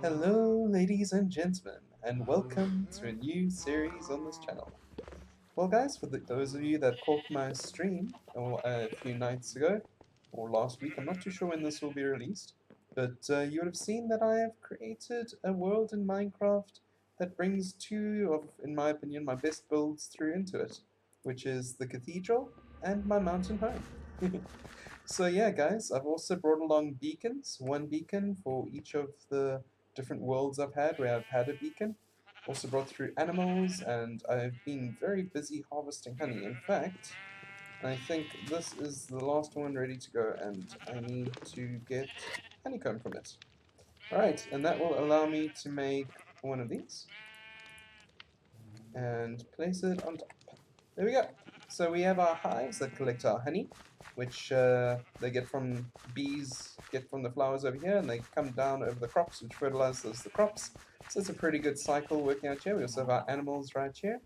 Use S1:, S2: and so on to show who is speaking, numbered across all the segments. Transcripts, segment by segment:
S1: Hello, ladies and gentlemen, and welcome to a new series on this channel. Well, guys, for those of you that caught my stream a few nights ago, or last week, I'm not too sure when this will be released, but you would have seen that I have created a world in Minecraft that brings two of, in my opinion, my best builds through into it, which is the cathedral and my mountain home. So yeah, guys, I've also brought along beacons, one beacon for each of the different worlds I've had where I've had a beacon. Also brought through animals, and I've been very busy harvesting honey. In fact, I think this is the last one ready to go, and I need to get honeycomb from it. Alright, and that will allow me to make one of these, and place it on top. There we go. So we have our hives that collect our honey, which they get from bees, get from the flowers over here, and they come down over the crops, which fertilizes the crops. So it's a pretty good cycle working out here. We also have our animals right here.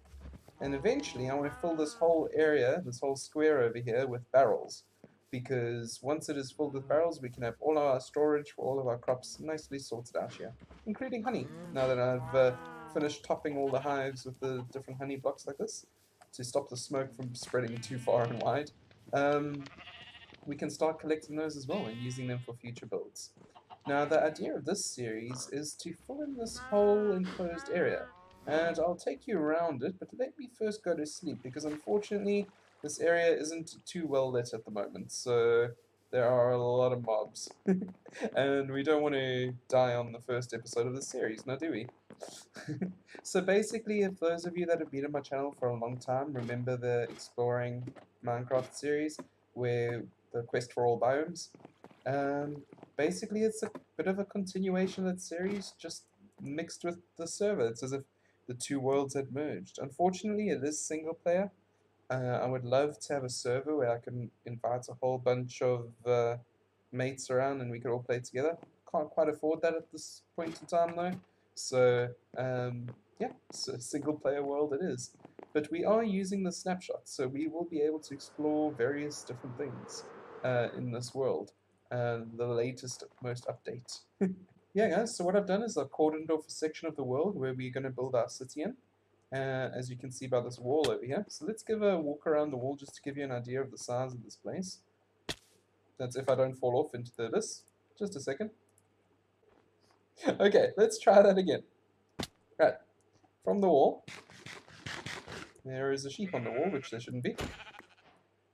S1: And eventually I want to fill this whole area, this whole square over here with barrels. Because once it is filled with barrels, we can have all our storage for all of our crops nicely sorted out here, including honey. Now that I've finished topping all the hives with the different honey blocks like this, to stop the smoke from spreading too far and wide, um, we can start collecting those as well and using them for future builds. Now, the idea of this series is to fill in this whole enclosed area, and I'll take you around it, but let me first go to sleep, because unfortunately this area isn't too well lit at the moment, so there are a lot of mobs, and we don't want to die on the first episode of the series, now do we? So basically, if those of you that have been on my channel for a long time remember the Exploring Minecraft series, where the quest for all biomes, um, basically it's a bit of a continuation of that series, just mixed with the server. It's as if the two worlds had merged. Unfortunately, it is single player. I would love to have a server where I can invite a whole bunch of mates around and we could all play together. Can't quite afford that at this point in time though. So yeah, so single player world it is. But we are using the snapshot, so we will be able to explore various different things in this world. The latest, most update. Yeah, guys, so what I've done is I've cordoned off a section of the world where we're going to build our city in, as you can see by this wall over here. So let's give a walk around the wall just to give you an idea of the size of this place. That's if I don't fall off into the abyss. Just a second. Okay, let's try that again. Right, from the wall, there is a sheep on the wall, which there shouldn't be.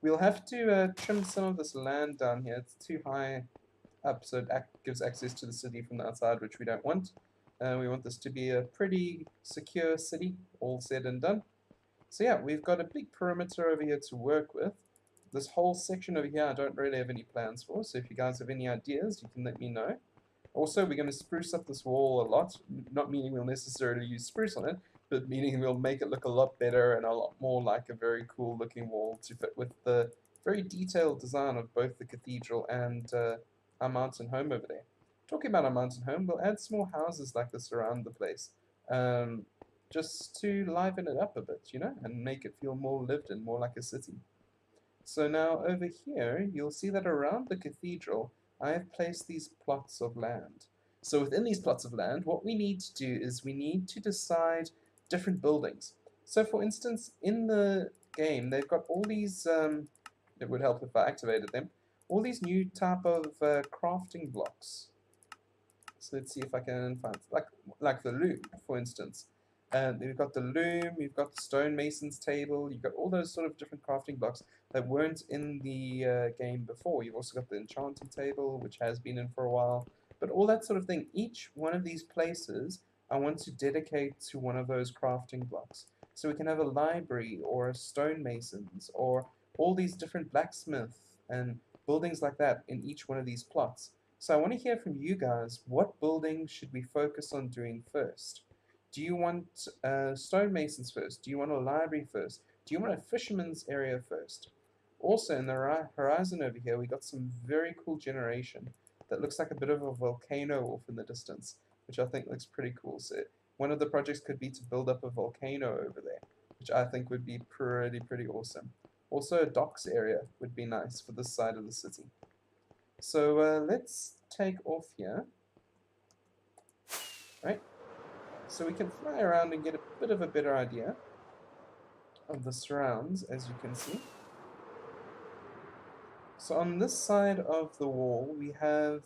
S1: We'll have to trim some of this land down here. It's too high up, so it gives access to the city from the outside, which we don't want. We want this to be a pretty secure city, all said and done. So yeah, we've got a big perimeter over here to work with. This whole section over here I don't really have any plans for, so if you guys have any ideas, you can let me know. Also, we're going to spruce up this wall a lot, not meaning we'll necessarily use spruce on it, but meaning we'll make it look a lot better and a lot more like a very cool looking wall to fit with the very detailed design of both the cathedral and our mountain home over there. Talking about our mountain home, we'll add small houses like this around the place, just to liven it up a bit, you know, and make it feel more lived in, more like a city. So now over here, you'll see that around the cathedral, I have placed these plots of land. So within these plots of land, what we need to do is we need to decide different buildings. So for instance, in the game, they've got all these, it would help if I activated them, all these new type of crafting blocks. So let's see if I can find, like the loom, for instance. And we've got the loom, we've got the stonemason's table, you've got all those sort of different crafting blocks that weren't in the game before. You've also got the enchanting table, which has been in for a while. But all that sort of thing, each one of these places, I want to dedicate to one of those crafting blocks. So we can have a library or a stonemasons or all these different blacksmith and buildings like that in each one of these plots. So I want to hear from you guys, what building should we focus on doing first? Do you want stonemasons first? Do you want a library first? Do you want a fisherman's area first? Also, in the horizon over here, we got some very cool generation that looks like a bit of a volcano off in the distance, which I think looks pretty cool. So one of the projects could be to build up a volcano over there, which I think would be pretty awesome. Also, a docks area would be nice for this side of the city. So let's take off here. right? So we can fly around and get a bit of a better idea of the surrounds, as you can see. So on this side of the wall, we have,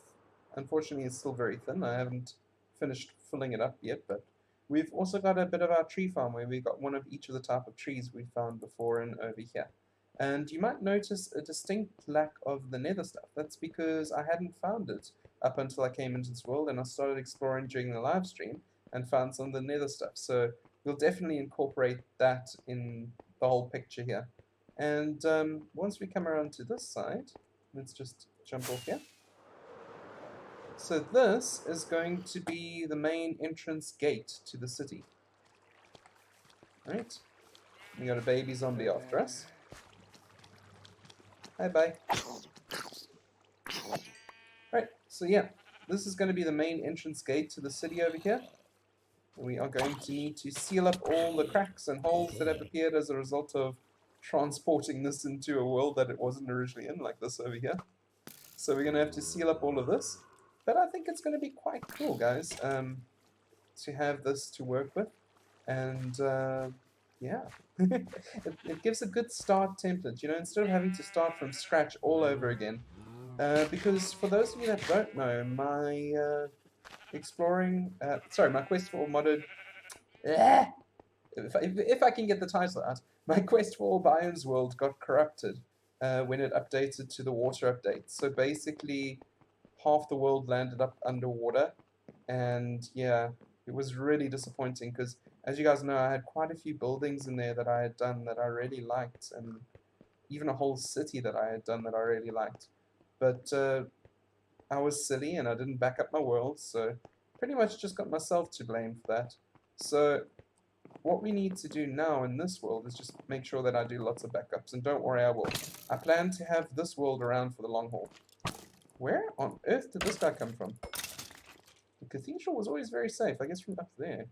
S1: unfortunately it's still very thin, I haven't finished filling it up yet, but we've also got a bit of our tree farm where we got one of each of the type of trees we found before and over here. And you might notice a distinct lack of the nether stuff. That's because I hadn't found it up until I came into this world and I started exploring during the live stream and found some of the nether stuff. So we'll definitely incorporate that in the whole picture here. And once we come around to this side, let's just jump off here. So this is going to be the main entrance gate to the city. Right? We got a baby zombie after us. Hi, bye. Right, so yeah, this is going to be the main entrance gate to the city over here. We are going to need to seal up all the cracks and holes that have appeared as a result of transporting this into a world that it wasn't originally in, like this over here. So we're going to have to seal up all of this. But I think it's going to be quite cool, guys, to have this to work with. And yeah, it gives a good start template, you know, instead of having to start from scratch all over again. Because for those of you that don't know, my my quest for modded, if I can get the title out, my quest for all biomes world got corrupted when it updated to the water update. So basically, half the world landed up underwater, and yeah, it was really disappointing because, as you guys know, I had quite a few buildings in there that I had done that I really liked, and even a whole city that I had done that I really liked. But I was silly and I didn't back up my world, so pretty much just got myself to blame for that. So what we need to do now in this world is just make sure that I do lots of backups, and don't worry, I will. I plan to have this world around for the long haul. Where on earth did this guy come from? The cathedral was always very safe, I guess from up there.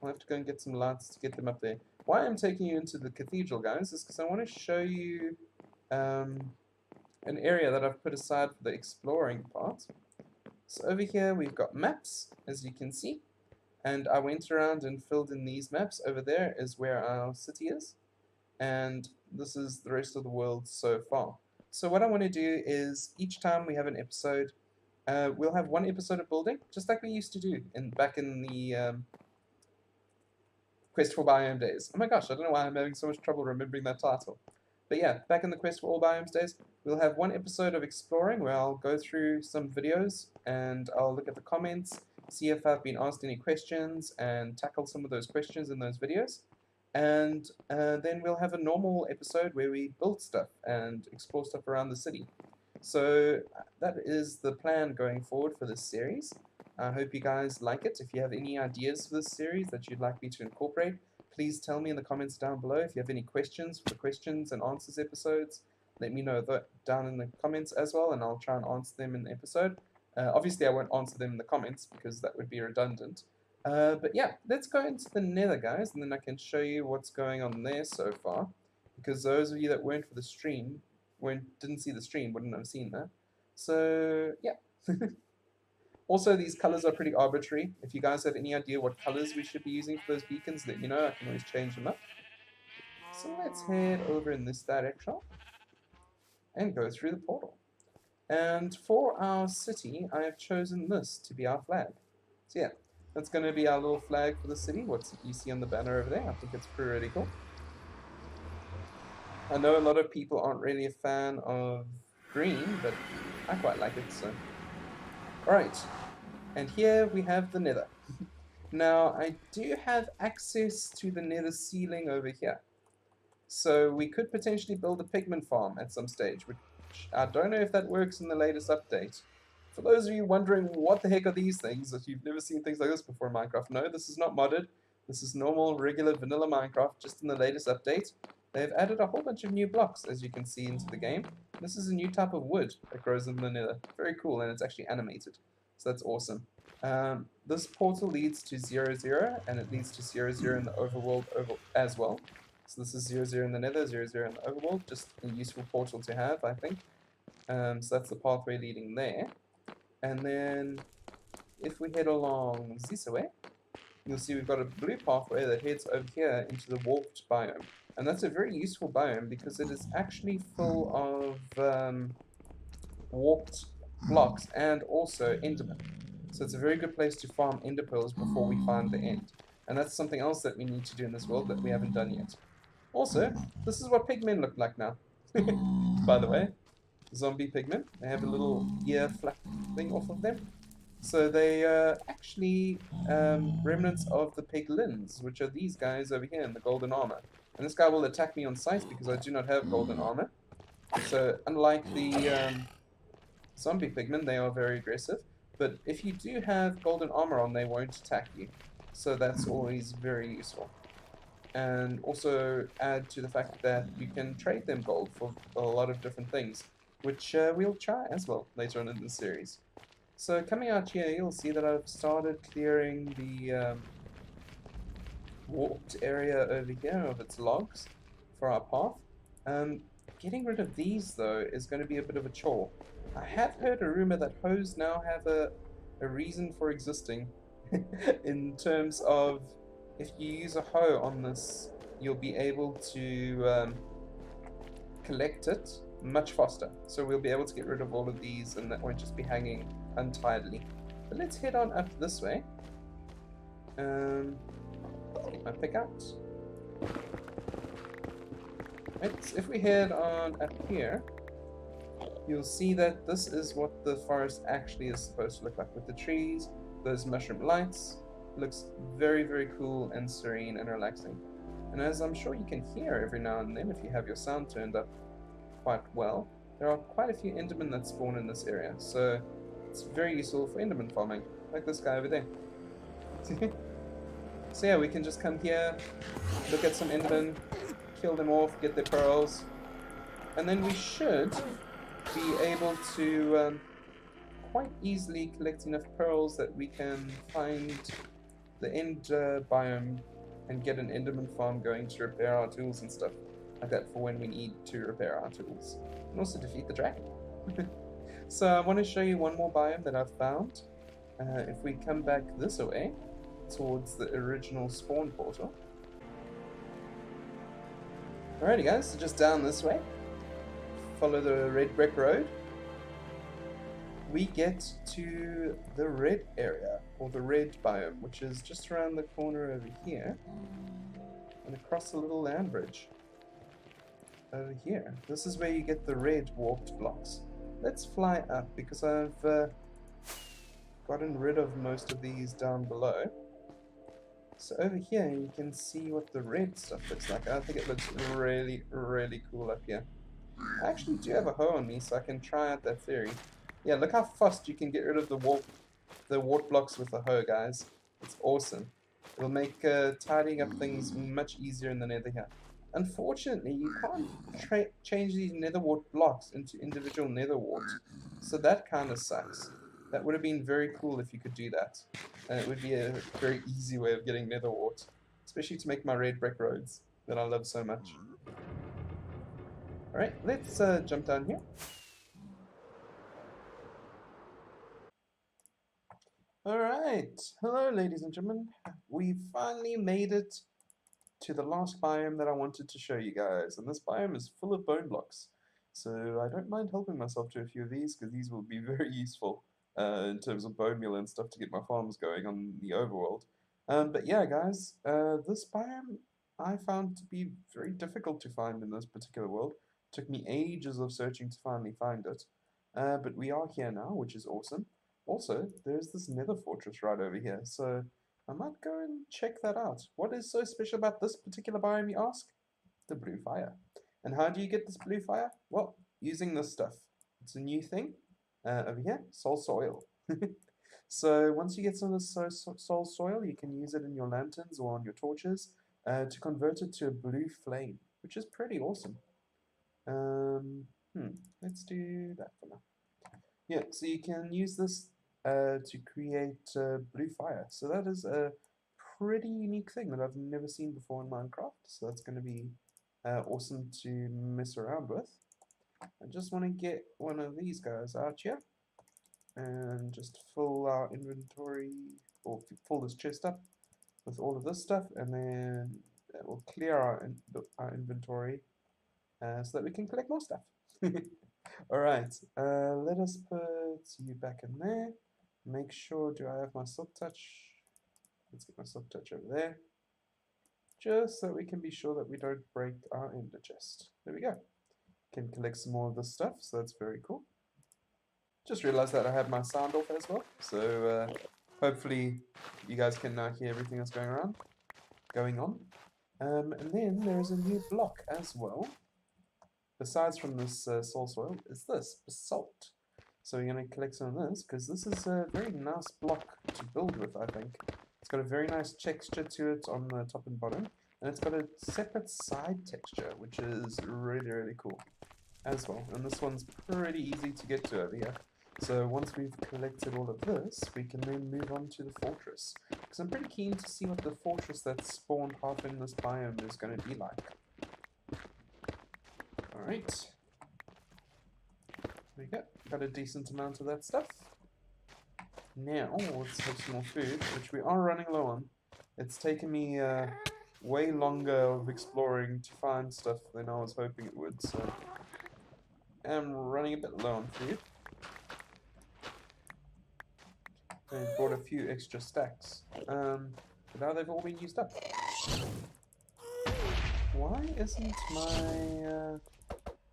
S1: I'll have to go and get some lights to get them up there. Why I'm taking you into the cathedral, guys, is because I want to show you an area that I've put aside for the exploring part. So over here we've got maps, as you can see. And I went around and filled in these maps. Over there is where our city is. And this is the rest of the world so far. So what I want to do is, each time we have an episode, we'll have one episode of building, just like we used to do back in the Quest for Biome days. Oh my gosh, I don't know why I'm having so much trouble remembering that title. But yeah, back in the Quest for All Biomes days, we'll have one episode of exploring where I'll go through some videos and I'll look at the comments, see if I've been asked any questions, and tackle some of those questions in those videos. And then we'll have a normal episode where we build stuff and explore stuff around the city. So that is the plan going forward for this series. I hope you guys like it. If you have any ideas for this series that you'd like me to incorporate, please tell me in the comments down below. If you have any questions for the questions and answers episodes, let me know that down in the comments as well, and I'll try and answer them in the episode. Obviously, I won't answer them in the comments because that would be redundant. But yeah, let's go into the nether, guys, and then I can show you what's going on there so far. Because those of you that weren't for the stream, didn't see the stream, wouldn't have seen that. So, yeah. Also, these colors are pretty arbitrary. If you guys have any idea what colors we should be using for those beacons, let me know. I can always change them up. So let's head over in this direction and go through the portal. And for our city, I have chosen this to be our flag. So yeah, that's going to be our little flag for the city. What you see on the banner over there, I think it's pretty cool. I know a lot of people aren't really a fan of green, but I quite like it, so. Alright, and here we have the nether. Now, I do have access to the nether ceiling over here. So we could potentially build a pigment farm at some stage, which I don't know if that works in the latest update. For those of you wondering what the heck are these things, if you've never seen things like this before in Minecraft, no, this is not modded. This is normal, regular, vanilla Minecraft, just in the latest update. They've added a whole bunch of new blocks, as you can see, into the game. This is a new type of wood that grows in the nether. Very cool, and it's actually animated. So that's awesome. This portal leads to 0, 0, and it leads to 0, 0 in the overworld as well. So this is 0, 0 in the nether, 0, 0 in the overworld. Just a useful portal to have, I think. So that's the pathway leading there. And then if we head along this way, you'll see we've got a blue pathway that heads over here into the warped biome. And that's a very useful biome because it is actually full of warped blocks and also endermen. So it's a very good place to farm ender pearls before we find the end. And that's something else that we need to do in this world that we haven't done yet. Also, this is what pigmen look like now. By the way, zombie pigmen. They have a little ear flap thing off of them. So they are actually remnants of the piglins, which are these guys over here in the golden armor. And this guy will attack me on sight because I do not have golden armor. So unlike the zombie pigmen, they are very aggressive. But if you do have golden armor on, they won't attack you. So that's always very useful. And also add to the fact that you can trade them gold for a lot of different things, which we'll try as well later on in the series. So coming out here, you'll see that I've started clearing the warped area over here of its logs for our path. Getting rid of these, though, is going to be a bit of a chore. I have heard a rumor that hoes now have a reason for existing in terms of if you use a hoe on this, you'll be able to collect it much faster. So we'll be able to get rid of all of these and that won't just be hanging untidily. But let's head on up this way. Get my pick out. Right, so if we head on up here, you'll see that this is what the forest actually is supposed to look like with the trees, those mushroom lights. It looks very, very cool and serene and relaxing. And as I'm sure you can hear every now and then if you have your sound turned up quite well, there are quite a few endermen that spawn in this area, so it's very useful for enderman farming, like this guy over there. So yeah, we can just come here, look at some endermen, kill them off, get their pearls, and then we should be able to quite easily collect enough pearls that we can find the end biome and get an enderman farm going to repair our tools and stuff like that for when we need to repair our tools, and also defeat the dragon. So I want to show you one more biome that I've found. If we come back this way towards the original spawn portal. Alrighty guys, so just down this way, follow the red brick road, we get to the red area, or the red biome, which is just around the corner over here, and across the little land bridge over here. This is where you get the red warped blocks. Let's fly up because I've gotten rid of most of these down below. So over here you can see what the red stuff looks like. I think it looks really, really cool up here. I actually do have a hoe on me, so I can try out that theory. Yeah, look how fast you can get rid of the wart blocks with the hoe, guys. It's awesome. It'll make tidying up things much easier in the nether here. Unfortunately, you can't change these nether wart blocks into individual nether wart, so that kind of sucks. That would have been very cool if you could do that. And it would be a very easy way of getting nether wart, especially to make my red brick roads that I love so much. Alright, let's jump down here. Alright, hello ladies and gentlemen. We finally made it to the last biome that I wanted to show you guys, and this biome is full of bone blocks. So I don't mind helping myself to a few of these, because these will be very useful in terms of bone meal and stuff to get my farms going on the overworld. But yeah guys, this biome I found to be very difficult to find in this particular world. Took me ages of searching to finally find it. But we are here now, which is awesome. Also, there's this nether fortress right over here, so I might go and check that out. What is so special about this particular biome, you ask? The blue fire. And how do you get this blue fire? Well, using this stuff. It's a new thing. Over here, soul soil. So once you get some of this soul soil, you can use it in your lanterns or on your torches to convert it to a blue flame, which is pretty awesome. Let's do that for now. Yeah, so you can use this to create blue fire. So that is a pretty unique thing that I've never seen before in Minecraft. So that's going to be awesome to mess around with. I just want to get one of these guys out here. and just fill our inventory, or fill this chest up with all of this stuff, and then that will clear our inventory so that we can collect more stuff. Alright, let us put you back in there. Make sure, do I have my silk touch? Let's get my silk touch over there. Just so we can be sure that we don't break our ender chest. There we go. Can collect some more of this stuff, so that's very cool. Just realized that I have my sound off as well, so hopefully you guys can hear everything that's going on. And then there's a new block as well. Besides from this soul soil, is this basalt. So we're going to collect some of this, because this is a very nice block to build with, I think. It's got a very nice texture to it on the top and bottom, and it's got a separate side texture, which is really, really cool as well. And this one's pretty easy to get to over here. So once we've collected all of this, we can then move on to the fortress. Because I'm pretty keen to see what the fortress that's spawned half in this biome is going to be like. Alright. There we go. Got a decent amount of that stuff. Now, let's have some more food, which we are running low on. It's taken me way longer of exploring to find stuff than I was hoping it would, so I'm running a bit low on food. I brought a few extra stacks, but now they've all been used up. Why isn't my...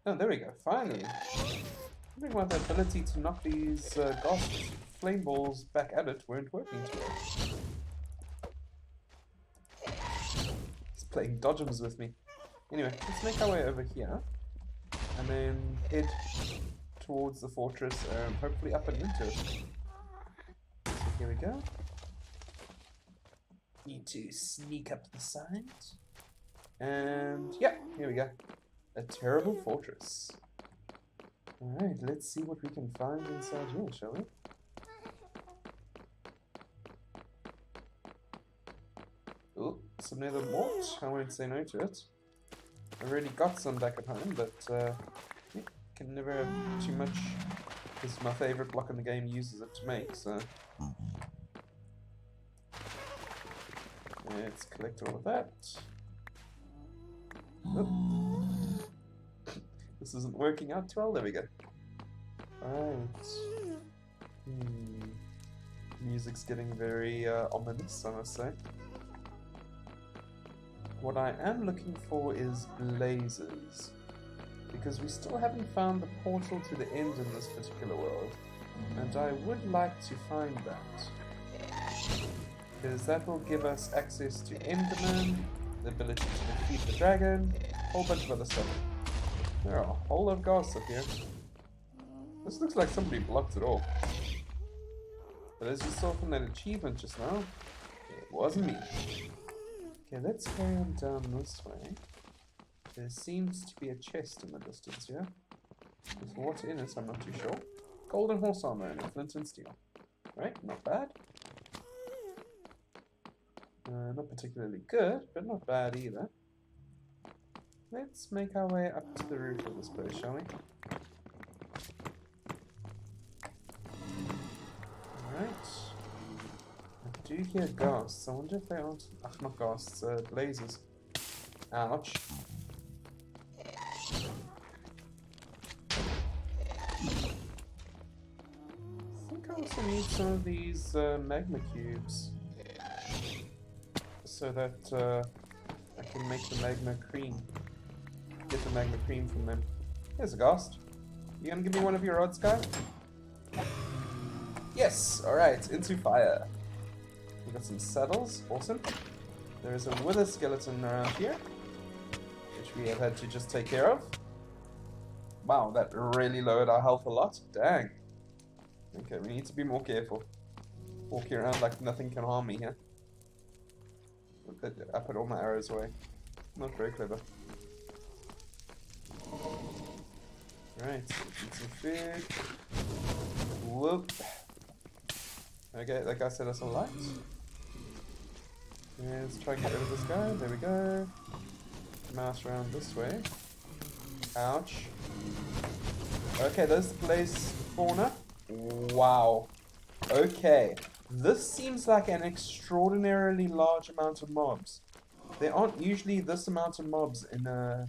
S1: Oh, there we go, finally. I think about the ability to knock these gas flame balls back at it weren't working too well. He's playing dodgems with me. Anyway, let's make our way over here, and then head towards the fortress, and hopefully up and into it. So here we go. Need to sneak up the side. And yeah, here we go. A terrible fortress. Alright, let's see what we can find inside here, shall we? Oh, some nether mort. I won't say no to it. I've already got some back at home, but yeah, can never have too much. This is my favorite block in the game, uses it to make, so... Let's collect all of that. Oh. This isn't working out too well. There we go. Alright. Music's getting very ominous, I must say. What I am looking for is blazes, because we still haven't found the portal to the end in this particular world, and I would like to find that, because that will give us access to Enderman, the ability to defeat the dragon, a whole bunch of other stuff. There are a whole lot of gas up here. This looks like somebody blocked it all. But as you saw from that achievement just now, it wasn't me. Okay, let's carry on down this way. There seems to be a chest in the distance here. With what in it, I'm not too sure. Golden horse armor and flint and steel. Right, not bad. Not particularly good, but not bad either. Let's make our way up to the roof of this place, shall we? Alright. I do hear ghasts. I wonder if they aren't... Ach, not ghasts, blazes. Ouch. I think I also need some of these magma cubes. So that I can make the magma cream. Get the magma cream from them. Here's a ghast. You gonna give me one of your rods, guy? Yes! Alright, into fire. We got some saddles. Awesome. There is a wither skeleton around here, which we have had to just take care of. Wow, that really lowered our health a lot. Dang. Okay, we need to be more careful. Walking around like nothing can harm me here. I put all my arrows away. Not very clever. Right, eat some food. Whoop. Okay, that guy set us a light. Let's try and get rid of this guy. There we go. Mouse around this way. Ouch. Okay, there's the blaze spawner. Wow. Okay. This seems like an extraordinarily large amount of mobs. There aren't usually this amount of mobs in a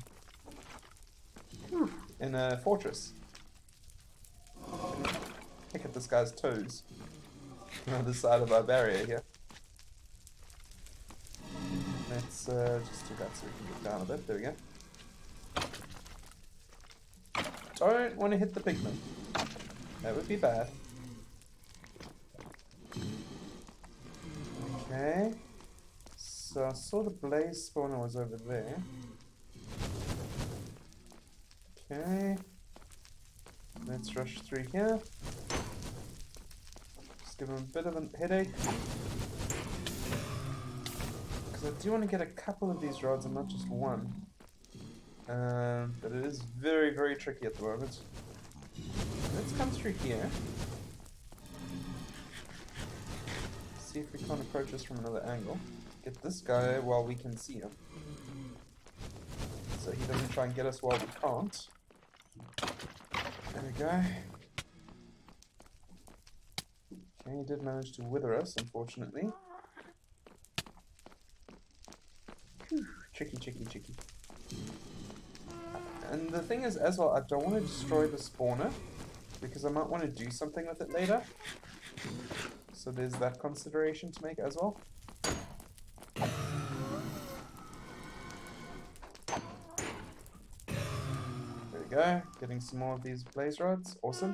S1: fortress. Pick at this guy's toes on the other side of our barrier here. Let's just do that so we can get down a bit. There we go. Don't want to hit the pigman. That would be bad. Okay. So I saw the blaze spawner was over there. Okay. Let's rush through here. Just give him a bit of a headache. Because I do want to get a couple of these rods and not just one. But it is very, very tricky at the moment. Let's come through here. See if we can't approach us from another angle. Get this guy while we can see him. So he doesn't try and get us while we can't. There we go. Okay, he did manage to wither us, unfortunately. Whew, tricky, tricky, tricky. And the thing is, as well, I don't want to destroy the spawner, because I might want to do something with it later. So there's that consideration to make as well. There we go, getting some more of these blaze rods, awesome.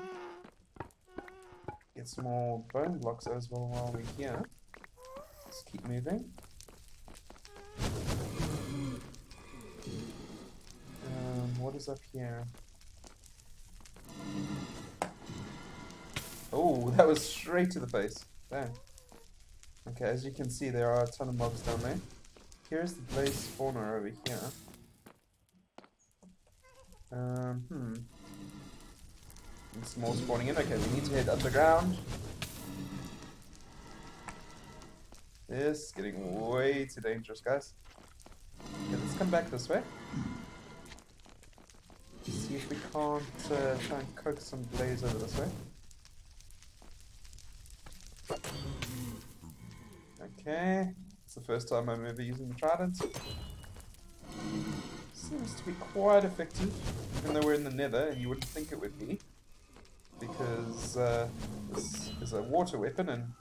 S1: Get some more bone blocks as well while we're here. Let's keep moving. What is up here? Oh, that was straight to the face. Damn. Okay, as you can see, there are a ton of mobs down there. Here's the blaze spawner over here. And some more spawning in. Okay, we need to head underground. This is getting way too dangerous, guys. Okay, let's come back this way. See if we can't try and coax some blaze over this way. Okay, it's the first time I'm ever using the trident. Seems to be quite effective, even though we're in the nether, and you wouldn't think it would be. Because this is a water weapon, and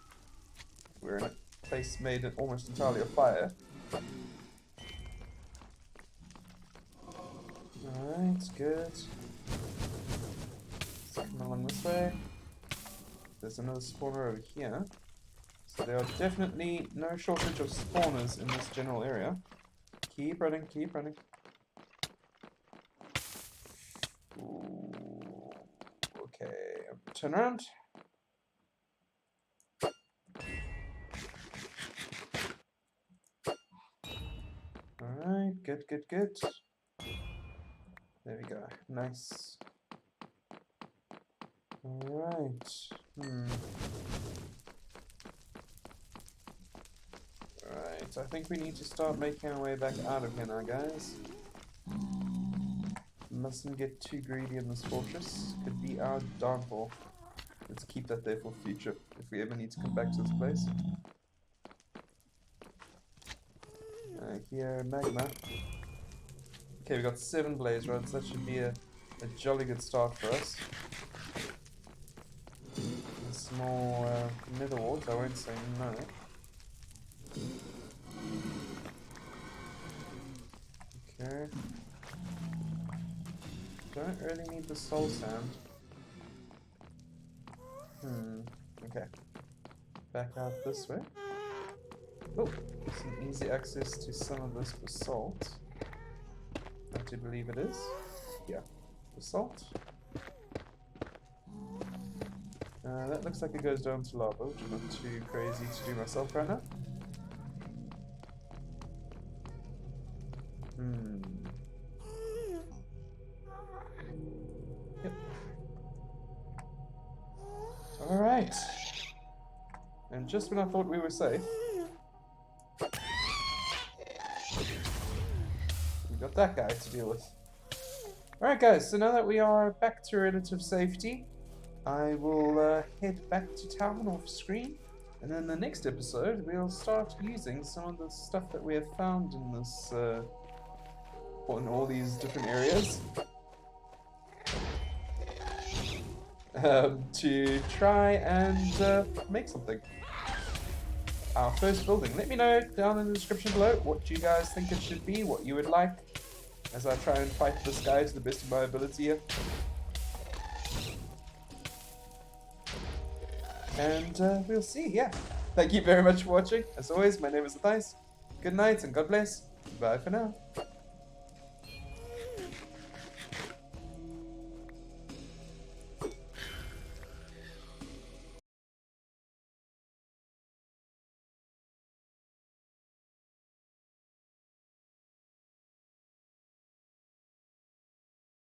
S1: we're in a place made almost entirely of fire. Alright, good. Let's come along this way. There's another spawner over here. So there are definitely no shortage of spawners in this general area. Keep running, keep running. Ooh, okay, turn around. Alright, good, good, good. There we go, nice. Alright, Alright, I think we need to start making our way back out of here now, guys. Mustn't get too greedy in this fortress. Could be our downfall. Let's keep that there for future, if we ever need to come back to this place. Here, magma. Okay, we got 7 blaze rods. That should be a jolly good start for us. And some more nether warts, I won't say no. Okay. Don't really need the soul sand. Okay. Back out this way. Oh, some easy access to some of this basalt. I do believe it is. Yeah, basalt. That looks like it goes down to lava, which I'm not too crazy to do myself right now. Yep. Alright. And just when I thought we were safe, we got that guy to deal with. Alright guys, so now that we are back to relative safety, I will head back to town off screen, and then the next episode we'll start using some of the stuff that we have found in this, in all these different areas, to try and make something. Our first building. Let me know down in the description below what you guys think it should be, what you would like, as I try and fight this guy to the best of my ability here. And we'll see, yeah. Thank you very much for watching. As always, my name is Valadis. Good night and God bless. Bye for now.